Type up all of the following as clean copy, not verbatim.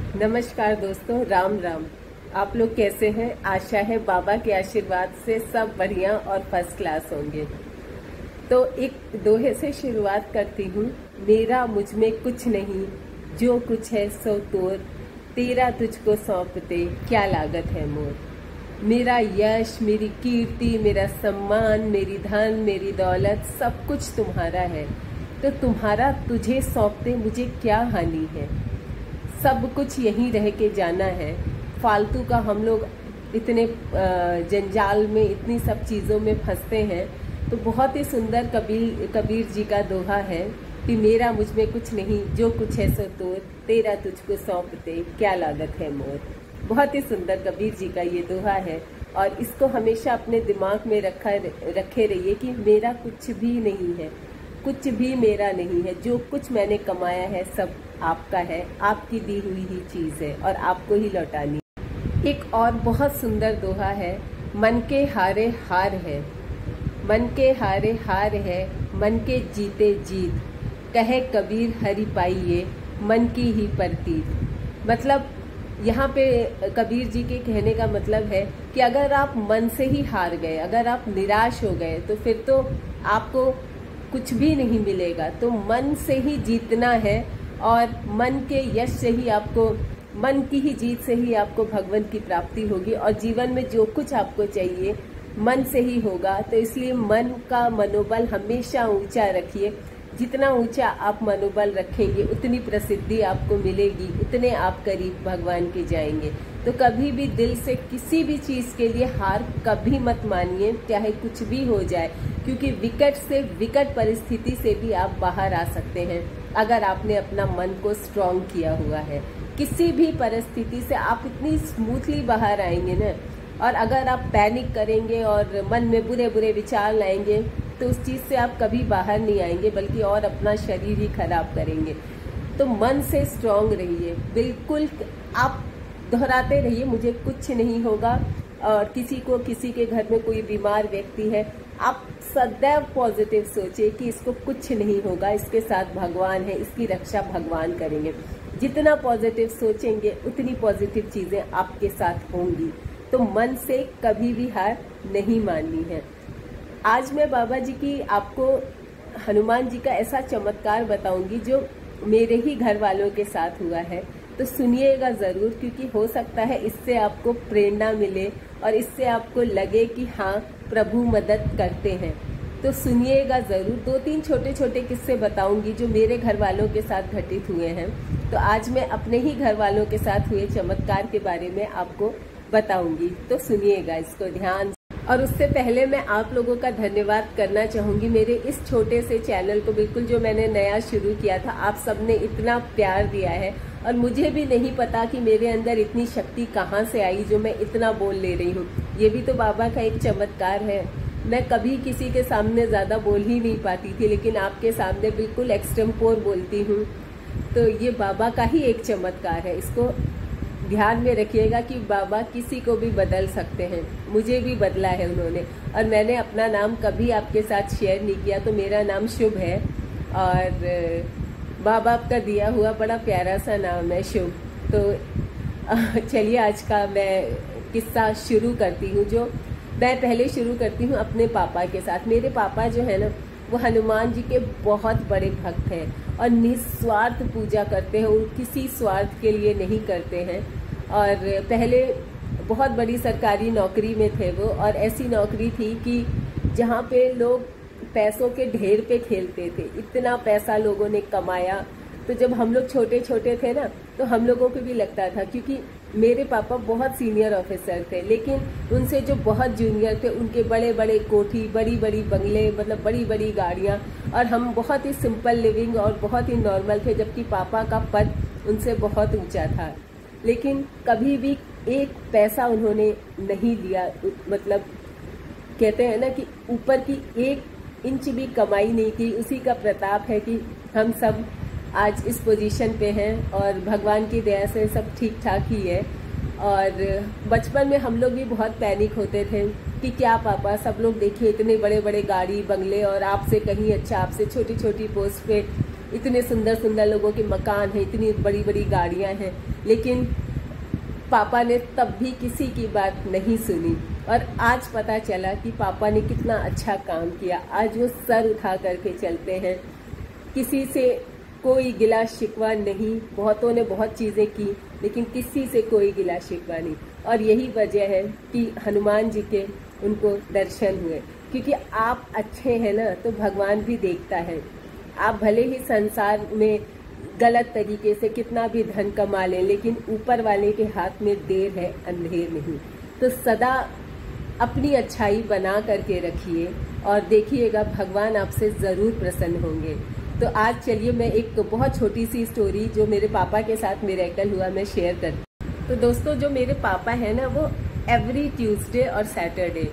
नमस्कार दोस्तों, राम राम। आप लोग कैसे हैं? आशा है बाबा के आशीर्वाद से सब बढ़िया और फर्स्ट क्लास होंगे। तो एक दोहे से शुरुआत करती हूँ। मेरा मुझ में कुछ नहीं, जो कुछ है सो तोर, तेरा तुझको सौंपते क्या लागत है मोर। मेरा यश, मेरी कीर्ति, मेरा सम्मान, मेरी धन, मेरी दौलत सब कुछ तुम्हारा है, तो तुम्हारा तुझे सौंपते मुझे क्या हानि है। सब कुछ यहीं रह के जाना है। फालतू का हम लोग इतने जंजाल में, इतनी सब चीज़ों में फंसते हैं। तो बहुत ही सुंदर कबीर जी का दोहा है कि मेरा मुझ में कुछ नहीं, जो कुछ है सो तोर, तेरा तुझको सौंपते क्या लागत है मोर। बहुत ही सुंदर कबीर जी का ये दोहा है और इसको हमेशा अपने दिमाग में रखे रहिए कि मेरा कुछ भी नहीं है, कुछ भी मेरा नहीं है। जो कुछ मैंने कमाया है सब आपका है, आपकी दी हुई ही चीज़ है और आपको ही लौटानी। एक और बहुत सुंदर दोहा है, मन के हारे हार है, मन के हारे हार है, मन के जीते जीत, कहे कबीर हरि पाइये मन की ही प्रतीत। मतलब यहाँ पे कबीर जी के कहने का मतलब है कि अगर आप मन से ही हार गए, अगर आप निराश हो गए, तो फिर तो आपको कुछ भी नहीं मिलेगा। तो मन से ही जीतना है और मन के यश से ही आपको, मन की ही जीत से ही आपको भगवान की प्राप्ति होगी और जीवन में जो कुछ आपको चाहिए मन से ही होगा। तो इसलिए मन का मनोबल हमेशा ऊंचा रखिए। जितना ऊंचा आप मनोबल रखेंगे उतनी प्रसिद्धि आपको मिलेगी, उतने आप करीब भगवान के जाएंगे। तो कभी भी दिल से किसी भी चीज़ के लिए हार कभी मत मानिए, चाहे कुछ भी हो जाए, क्योंकि विकट से विकट परिस्थिति से भी आप बाहर आ सकते हैं अगर आपने अपना मन को स्ट्रांग किया हुआ है। किसी भी परिस्थिति से आप इतनी स्मूथली बाहर आएंगे ना। और अगर आप पैनिक करेंगे और मन में बुरे बुरे विचार लाएंगे तो उस चीज़ से आप कभी बाहर नहीं आएंगे, बल्कि और अपना शरीर ही खराब करेंगे। तो मन से स्ट्रांग रहिए, बिल्कुल आप दोहराते रहिए मुझे कुछ नहीं होगा। और किसी के घर में कोई बीमार व्यक्ति है, आप सदैव पॉजिटिव सोचिए कि इसको कुछ नहीं होगा, इसके साथ भगवान है, इसकी रक्षा भगवान करेंगे। जितना पॉजिटिव सोचेंगे उतनी पॉजिटिव चीज़ें आपके साथ होंगी। तो मन से कभी भी हार नहीं माननी है। आज मैं बाबा जी की आपको हनुमान जी का ऐसा चमत्कार बताऊंगी जो मेरे ही घर वालों के साथ हुआ है। तो सुनिएगा ज़रूर, क्योंकि हो सकता है इससे आपको प्रेरणा मिले और इससे आपको लगे कि हाँ, प्रभु मदद करते हैं। तो सुनिएगा ज़रूर। 2-3 छोटे छोटे किस्से बताऊंगी जो मेरे घर वालों के साथ घटित हुए हैं। तो आज मैं अपने ही घर वालों के साथ हुए चमत्कार के बारे में आपको बताऊंगी, तो सुनिएगा इसको ध्यान। और उससे पहले मैं आप लोगों का धन्यवाद करना चाहूँगी मेरे इस छोटे से चैनल को। बिल्कुल जो मैंने नया शुरू किया था, आप सबने इतना प्यार दिया है और मुझे भी नहीं पता कि मेरे अंदर इतनी शक्ति कहाँ से आई जो मैं इतना बोल ले रही हूँ। ये भी तो बाबा का एक चमत्कार है। मैं कभी किसी के सामने ज़्यादा बोल ही नहीं पाती थी, लेकिन आपके सामने बिल्कुल एक्सटेम्पोर बोलती हूँ। तो ये बाबा का ही एक चमत्कार है। इसको ध्यान में रखिएगा कि बाबा किसी को भी बदल सकते हैं। मुझे भी बदला है उन्होंने। और मैंने अपना नाम कभी आपके साथ शेयर नहीं किया, तो मेरा नाम शुभ है और बाबा का दिया हुआ बड़ा प्यारा सा नाम है, शुभ। तो चलिए आज का मैं किस्सा शुरू करती हूँ। जो मैं पहले शुरू करती हूँ अपने पापा के साथ। मेरे पापा जो है ना, वो हनुमान जी के बहुत बड़े भक्त हैं और निस्वार्थ पूजा करते हैं, वो किसी स्वार्थ के लिए नहीं करते हैं। और पहले बहुत बड़ी सरकारी नौकरी में थे वो, और ऐसी नौकरी थी कि जहाँ पे लोग पैसों के ढेर पे खेलते थे। इतना पैसा लोगों ने कमाया। तो जब हम लोग छोटे छोटे थे ना, तो हम लोगों को भी लगता था, क्योंकि मेरे पापा बहुत सीनियर ऑफिसर थे, लेकिन उनसे जो बहुत जूनियर थे उनके बड़े बड़े कोठी, बड़ी बड़ी बंगले, मतलब बड़ी बड़ी गाड़ियाँ, और हम बहुत ही सिंपल लिविंग और बहुत ही नॉर्मल थे, जबकि पापा का पद उनसे बहुत ऊंचा था। लेकिन कभी भी एक पैसा उन्होंने नहीं लिया। मतलब कहते हैं ना कि ऊपर की 1 इंच भी कमाई नहीं की। उसी का प्रताप है कि हम सब आज इस पोजीशन पे हैं और भगवान की दया से सब ठीक ठाक ही है। और बचपन में हम लोग भी बहुत पैनिक होते थे कि क्या पापा, सब लोग देखिए इतने बड़े बड़े गाड़ी बंगले और आपसे कहीं अच्छा, आपसे छोटी छोटी पोस्ट पे इतने सुंदर सुंदर लोगों के मकान हैं, इतनी बड़ी बड़ी गाड़ियां हैं, लेकिन पापा ने तब भी किसी की बात नहीं सुनी। और आज पता चला कि पापा ने कितना अच्छा काम किया। आज वो सर उठा करके चलते हैं, किसी से कोई गिला शिकवा नहीं। बहुतों ने बहुत चीज़ें की, लेकिन किसी से कोई गिला शिकवा नहीं। और यही वजह है कि हनुमान जी के उनको दर्शन हुए, क्योंकि आप अच्छे हैं ना, तो भगवान भी देखता है। आप भले ही संसार में गलत तरीके से कितना भी धन कमा लें, लेकिन ऊपर वाले के हाथ में देर है, अंधेर नहीं। तो सदा अपनी अच्छाई बना करके रखिए और देखिएगा भगवान आपसे ज़रूर प्रसन्न होंगे। तो आज चलिए मैं एक बहुत छोटी सी स्टोरी जो मेरे पापा के साथ मिरेकल हुआ मैं शेयर करती हूँ। तो दोस्तों, जो मेरे पापा हैं ना, वो एवरी ट्यूसडे और सैटरडे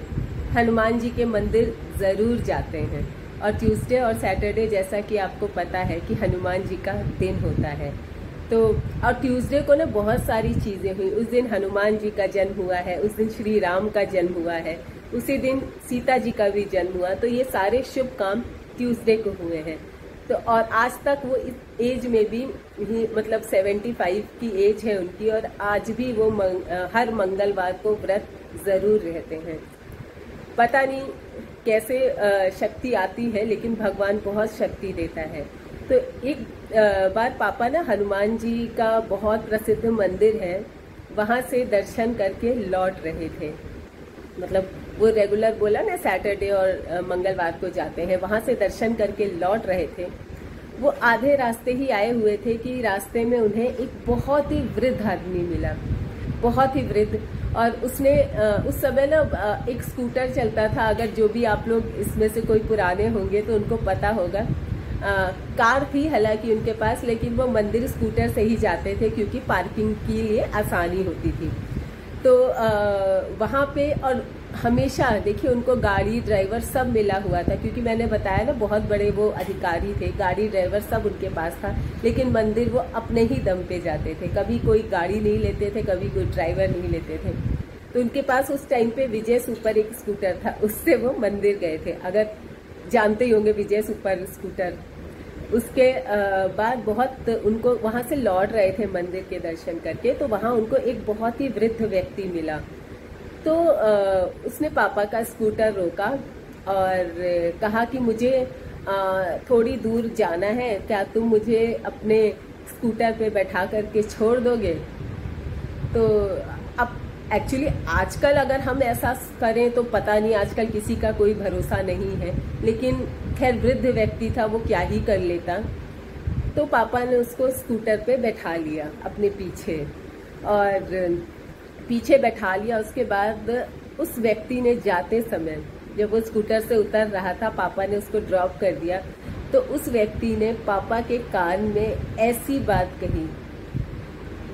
हनुमान जी के मंदिर ज़रूर जाते हैं। और ट्यूसडे और सैटरडे जैसा कि आपको पता है कि हनुमान जी का दिन होता है। तो और ट्यूसडे को ना बहुत सारी चीज़ें हुई। उस दिन हनुमान जी का जन्म हुआ है, उस दिन श्री राम का जन्म हुआ है, उसी दिन सीता जी का भी जन्म हुआ। तो ये सारे शुभ काम ट्यूसडे को हुए हैं। तो और आज तक वो इस एज में भी मतलब 75 की एज है उनकी, और आज भी वो हर मंगलवार को व्रत ज़रूर रहते हैं। पता नहीं कैसे शक्ति आती है, लेकिन भगवान बहुत शक्ति देता है। तो एक बार पापा ना हनुमान जी का बहुत प्रसिद्ध मंदिर है, वहाँ से दर्शन करके लौट रहे थे। मतलब वो रेगुलर बोला ना, सैटरडे और मंगलवार को जाते हैं, वहाँ से दर्शन करके लौट रहे थे। वो आधे रास्ते ही आए हुए थे कि रास्ते में उन्हें एक बहुत ही वृद्ध आदमी मिला, बहुत ही वृद्ध। और उसने उस समय ना एक स्कूटर चलता था। अगर जो भी आप लोग इसमें से कोई पुराने होंगे तो उनको पता होगा। कार थी हालांकि उनके पास, लेकिन वो मंदिर स्कूटर से ही जाते थे क्योंकि पार्किंग के लिए आसानी होती थी। तो वहाँ पे और हमेशा देखिए उनको गाड़ी ड्राइवर सब मिला हुआ था, क्योंकि मैंने बताया ना बहुत बड़े वो अधिकारी थे, गाड़ी ड्राइवर सब उनके पास था। लेकिन मंदिर वो अपने ही दम पे जाते थे, कभी कोई गाड़ी नहीं लेते थे, कभी कोई ड्राइवर नहीं लेते थे। तो उनके पास उस टाइम पे विजय सुपर एक स्कूटर था, उससे वो मंदिर गए थे। अगर जानते ही होंगे विजय सुपर स्कूटर। उसके बाद बहुत उनको वहाँ से लौट रहे थे मंदिर के दर्शन करके, तो वहाँ उनको एक बहुत ही वृद्ध व्यक्ति मिला। तो उसने पापा का स्कूटर रोका और कहा कि मुझे थोड़ी दूर जाना है, क्या तुम मुझे अपने स्कूटर पे बैठा करके छोड़ दोगे? तो अब एक्चुअली आजकल अगर हम ऐसा करें तो पता नहीं, आजकल किसी का कोई भरोसा नहीं है, लेकिन खैर वृद्ध व्यक्ति था, वो क्या ही कर लेता। तो पापा ने उसको स्कूटर पे बैठा लिया अपने पीछे, और पीछे बैठा लिया। उसके बाद उस व्यक्ति ने जाते समय, जब वो स्कूटर से उतर रहा था, पापा ने उसको ड्रॉप कर दिया। तो उस व्यक्ति ने पापा के कान में ऐसी बात कही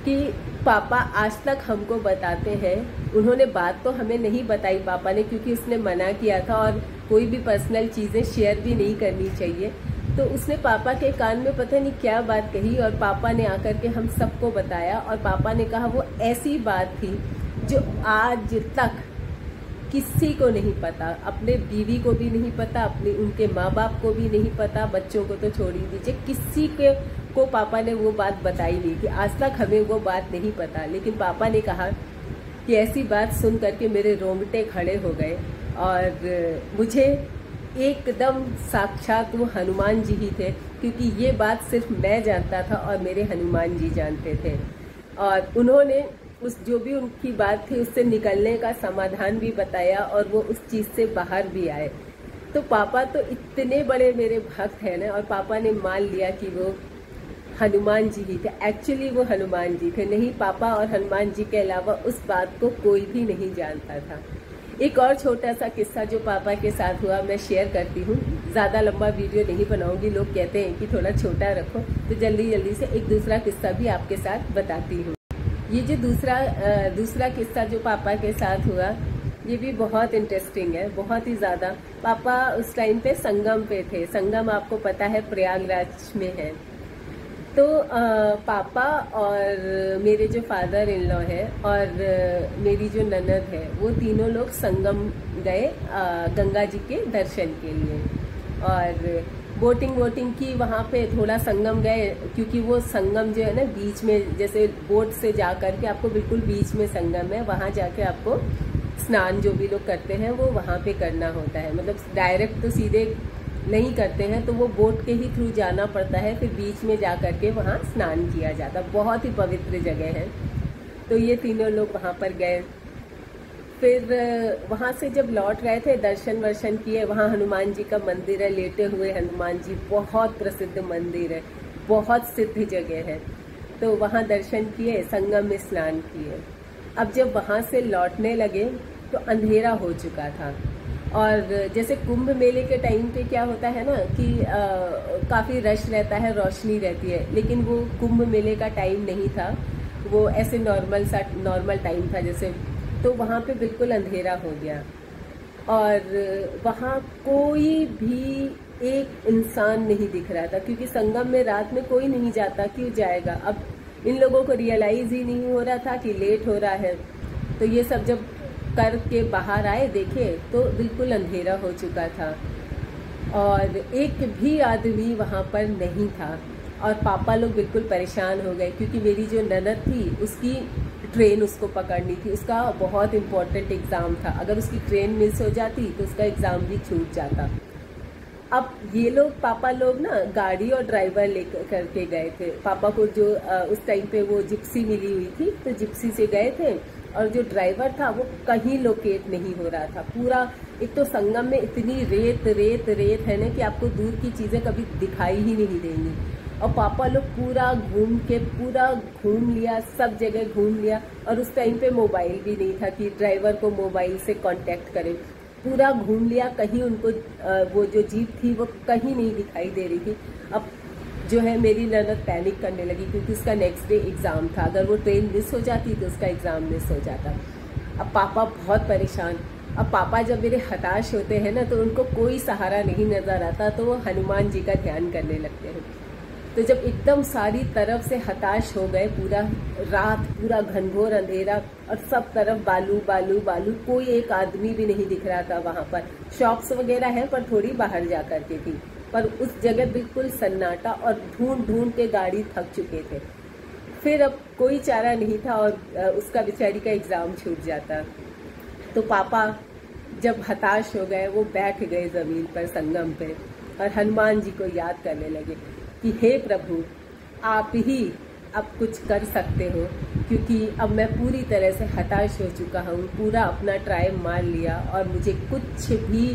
कि पापा आज तक हमको बताते हैं, उन्होंने बात तो हमें नहीं बताई पापा ने, क्योंकि उसने मना किया था और कोई भी पर्सनल चीज़ें शेयर भी नहीं करनी चाहिए। तो उसने पापा के कान में पता नहीं क्या बात कही, और पापा ने आकर के हम सबको बताया। और पापा ने कहा वो ऐसी बात थी जो आज तक किसी को नहीं पता, अपने बीवी को भी नहीं पता, अपने उनके माँ बाप को भी नहीं पता, बच्चों को तो छोड़ ही दीजिए, किसी को पापा ने वो बात बताई नहीं कि आज तक हमें वो बात नहीं पता। लेकिन पापा ने कहा कि ऐसी बात सुन करके मेरे रोंगटे खड़े हो गए, और मुझे एकदम साक्षात वो हनुमान जी ही थे, क्योंकि ये बात सिर्फ मैं जानता था और मेरे हनुमान जी जानते थे। और उन्होंने उस जो भी उनकी बात थी उससे निकलने का समाधान भी बताया, और वो उस चीज़ से बाहर भी आए। तो पापा तो इतने बड़े मेरे भक्त हैं ना, और पापा ने मान लिया कि वो हनुमान जी ही थे। एक्चुअली वो हनुमान जी थे, नहीं पापा और हनुमान जी के अलावा उस बात को कोई भी नहीं जानता था। एक और छोटा सा किस्सा जो पापा के साथ हुआ मैं शेयर करती हूँ। ज़्यादा लंबा वीडियो नहीं बनाऊंगी, लोग कहते हैं कि थोड़ा छोटा रखो, तो जल्दी जल्दी से एक दूसरा किस्सा भी आपके साथ बताती हूँ। ये जो दूसरा किस्सा जो पापा के साथ हुआ, ये भी बहुत इंटरेस्टिंग है, बहुत ही ज़्यादा। पापा उस टाइम पे संगम पे थे। संगम आपको पता है प्रयागराज में है। तो पापा और मेरे जो फादर इन लॉ है और मेरी जो ननद है, वो तीनों लोग संगम गए गंगा जी के दर्शन के लिए। और बोटिंग वोटिंग की वहाँ पे, थोड़ा संगम गए, क्योंकि वो संगम जो है ना बीच में, जैसे बोट से जा करके आपको बिल्कुल बीच में संगम है, वहाँ जाके आपको स्नान जो भी लोग करते हैं वो वहाँ पे करना होता है। मतलब डायरेक्ट तो सीधे नहीं करते हैं, तो वो बोट के ही थ्रू जाना पड़ता है, फिर बीच में जा करके वहाँ स्नान किया जाता। बहुत ही पवित्र जगह है। तो ये तीनों लोग वहाँ पर गए। फिर वहाँ से जब लौट रहे थे, दर्शन वर्शन किए। वहाँ हनुमान जी का मंदिर है, लेटे हुए हनुमान जी, बहुत प्रसिद्ध मंदिर है, बहुत सिद्ध जगह है। तो वहाँ दर्शन किए, संगम में स्नान किए। अब जब वहाँ से लौटने लगे तो अंधेरा हो चुका था। और जैसे कुंभ मेले के टाइम पे क्या होता है ना कि काफ़ी रश रहता है, रोशनी रहती है, लेकिन वो कुंभ मेले का टाइम नहीं था, वो ऐसे नॉर्मल टाइम था जैसे। तो वहाँ पे बिल्कुल अंधेरा हो गया और वहाँ कोई भी एक इंसान नहीं दिख रहा था, क्योंकि संगम में रात में कोई नहीं जाता, क्यों जाएगा। अब इन लोगों को रियलाइज ही नहीं हो रहा था कि लेट हो रहा है। तो ये सब जब करके बाहर आए, देखे तो बिल्कुल अंधेरा हो चुका था और एक भी आदमी वहाँ पर नहीं था। और पापा लोग बिल्कुल परेशान हो गए, क्योंकि मेरी जो ननद थी उसकी ट्रेन उसको पकड़नी थी, उसका बहुत इम्पोर्टेंट एग्ज़ाम था। अगर उसकी ट्रेन मिस हो जाती तो उसका एग्ज़ाम भी छूट जाता। अब ये लोग, पापा लोग ना गाड़ी और ड्राइवर लेकर करके गए थे। पापा को जो उस टाइम पे वो जिप्सी मिली हुई थी, तो जिप्सी से गए थे। और जो ड्राइवर था वो कहीं लोकेट नहीं हो रहा था। पूरा, एक तो संगम में इतनी रेत रेत रेत है ना कि आपको दूर की चीज़ें कभी दिखाई ही नहीं देंगी। और पापा लोग पूरा घूम लिया, सब जगह घूम लिया। और उस टाइम पे मोबाइल भी नहीं था कि ड्राइवर को मोबाइल से कांटेक्ट करें। पूरा घूम लिया, कहीं उनको वो जो जीप थी वो कहीं नहीं दिखाई दे रही थी। अब जो है मेरी ननद पैनिक करने लगी, क्योंकि उसका नेक्स्ट डे एग्ज़ाम था। अगर वो ट्रेन मिस हो जाती तो उसका एग्ज़ाम मिस हो जाता। अब पापा बहुत परेशान। अब पापा जब मेरे हताश होते हैं ना, तो उनको कोई सहारा नहीं नज़र आता, तो वो हनुमान जी का ध्यान करने लगते हैं। तो जब एकदम सारी तरफ से हताश हो गए, पूरा रात, पूरा घनघोर अंधेरा और सब तरफ बालू बालू बालू, कोई एक आदमी भी नहीं दिख रहा था वहाँ पर। शॉप्स वगैरह है पर थोड़ी बाहर जा कर के थी, पर उस जगह बिल्कुल सन्नाटा और ढूंढ ढूंढ के गाड़ी थक चुके थे। फिर अब कोई चारा नहीं था और उसका बेचारी का एग्ज़ाम छूट जाता। तो पापा जब हताश हो गए, वो बैठ गए ज़मीन पर संगम पे और हनुमान जी को याद करने लगे कि हे प्रभु, आप ही अब कुछ कर सकते हो, क्योंकि अब मैं पूरी तरह से हताश हो चुका हूँ। पूरा अपना ट्राई मार लिया और मुझे कुछ भी,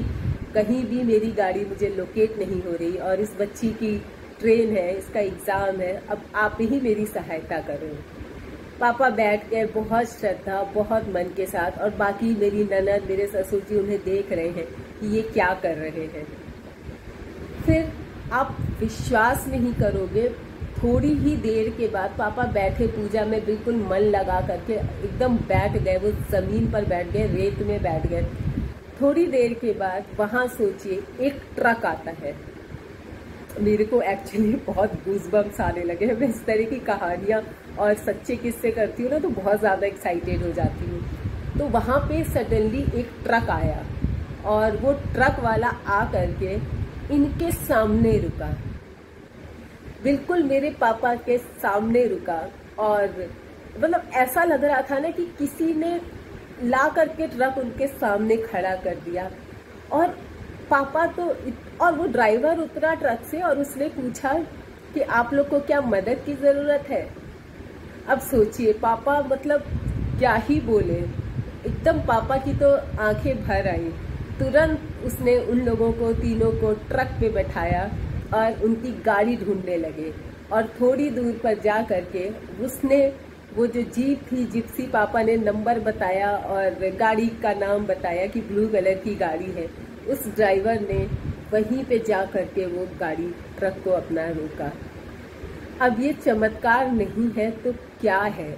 कहीं भी मेरी गाड़ी मुझे लोकेट नहीं हो रही, और इस बच्ची की ट्रेन है, इसका एग्ज़ाम है, अब आप ही मेरी सहायता करो। पापा बैठ गए बहुत श्रद्धा, बहुत मन के साथ। और बाकी मेरी ननद, मेरे ससुर जी उन्हें देख रहे हैं कि ये क्या कर रहे हैं। फिर आप विश्वास नहीं करोगे, थोड़ी ही देर के बाद पापा बैठे पूजा में, बिल्कुल मन लगा करके एकदम बैठ गए। वो ज़मीन पर बैठ गए, रेत में बैठ गए। थोड़ी देर के बाद वहाँ सोचिए एक ट्रक आता है। मेरे को एक्चुअली बहुत गूज़बम्स आने लगे हैं। मैं इस तरह की कहानियाँ और सच्चे किस्से करती हूँ ना, तो बहुत ज़्यादा एक्साइटेड हो जाती हूँ। तो वहाँ पे सडनली एक ट्रक आया और वो ट्रक वाला आ करके इनके सामने रुका, बिल्कुल मेरे पापा के सामने रुका। और मतलब ऐसा लग रहा था ना कि किसी ने ला करके ट्रक उनके सामने खड़ा कर दिया। और पापा तो, और वो ड्राइवर उतरा ट्रक से और उसने पूछा कि आप लोग को क्या मदद की ज़रूरत है। अब सोचिए पापा मतलब क्या ही बोले, एकदम पापा की तो आंखें भर आई। तुरंत उसने उन लोगों को, तीनों को ट्रक पे बैठाया और उनकी गाड़ी ढूंढने लगे। और थोड़ी दूर पर जा करके उसने वो जो जीप थी, जिप्सी, पापा ने नंबर बताया और गाड़ी का नाम बताया कि ब्लू कलर की गाड़ी है। उस ड्राइवर ने वहीं पे जा करके वो गाड़ी, ट्रक को अपना रोका। अब ये चमत्कार नहीं है तो क्या है।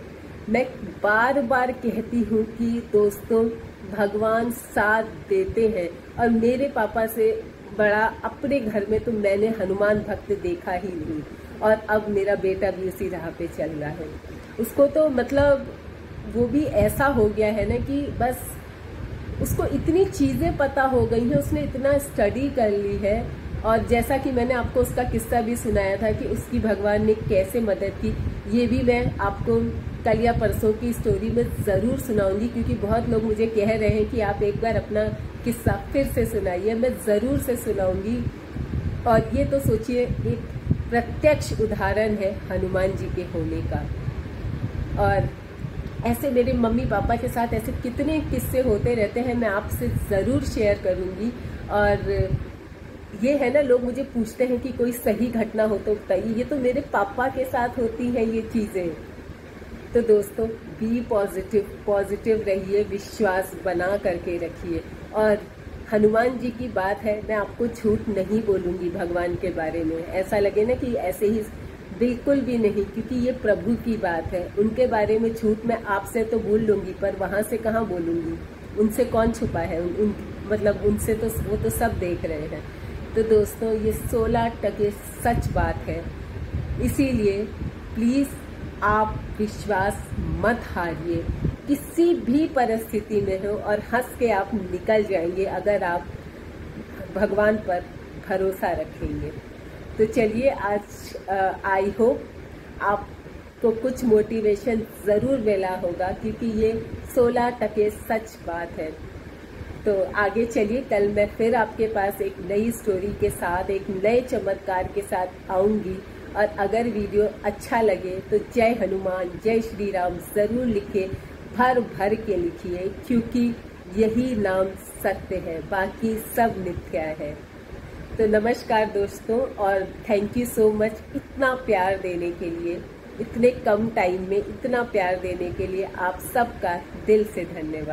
मैं बार बार कहती हूँ कि दोस्तों, भगवान साथ देते हैं। और मेरे पापा से बड़ा अपने घर में तो मैंने हनुमान भक्त देखा ही नहीं। और अब मेरा बेटा भी उसी राह पे चल रहा है। उसको तो मतलब वो भी ऐसा हो गया है ना कि बस उसको इतनी चीज़ें पता हो गई हैं, उसने इतना स्टडी कर ली है और जैसा कि मैंने आपको उसका किस्सा भी सुनाया था कि उसकी भगवान ने कैसे मदद की, ये भी मैं आपको कल या परसों की स्टोरी में ज़रूर सुनाऊंगी, क्योंकि बहुत लोग मुझे कह रहे हैं कि आप एक बार अपना किस्सा फिर से सुनाइए। मैं ज़रूर से सुनाऊंगी। और ये तो सोचिए, एक प्रत्यक्ष उदाहरण है हनुमान जी के होने का। और ऐसे मेरे मम्मी पापा के साथ ऐसे कितने किस्से होते रहते हैं, मैं आपसे ज़रूर शेयर करूंगी। और ये है ना, लोग मुझे पूछते हैं कि कोई सही घटना हो तो बताइए। ये तो मेरे पापा के साथ होती हैं ये चीज़ें। तो दोस्तों, बी पॉजिटिव रहिए, विश्वास बना करके रखिए। और हनुमान जी की बात है, मैं आपको झूठ नहीं बोलूँगी भगवान के बारे में। ऐसा लगे ना कि ऐसे ही, बिल्कुल भी नहीं, क्योंकि ये प्रभु की बात है। उनके बारे में झूठ मैं आपसे तो बोल लूँगी, पर वहाँ से कहाँ बोलूँगी? उनसे कौन छुपा है? मतलब उनसे तो वो तो सब देख रहे हैं। तो दोस्तों, ये 16% सच बात है। इसीलिए प्लीज़ आप विश्वास मत हारिए, किसी भी परिस्थिति में हो, और हंस के आप निकल जाएंगे अगर आप भगवान पर भरोसा रखेंगे। तो चलिए, आज आई होप आपको कुछ मोटिवेशन ज़रूर मिला होगा, क्योंकि ये 16% सच बात है। तो आगे चलिए, कल मैं फिर आपके पास एक नई स्टोरी के साथ, एक नए चमत्कार के साथ आऊँगी। और अगर वीडियो अच्छा लगे तो जय हनुमान, जय श्री राम ज़रूर लिखिए, भर भर के लिखिए, क्योंकि यही नाम सत्य है, बाकी सब मिथ्या है। तो नमस्कार दोस्तों, और थैंक यू सो मच इतना प्यार देने के लिए, इतने कम टाइम में इतना प्यार देने के लिए आप सबका दिल से धन्यवाद।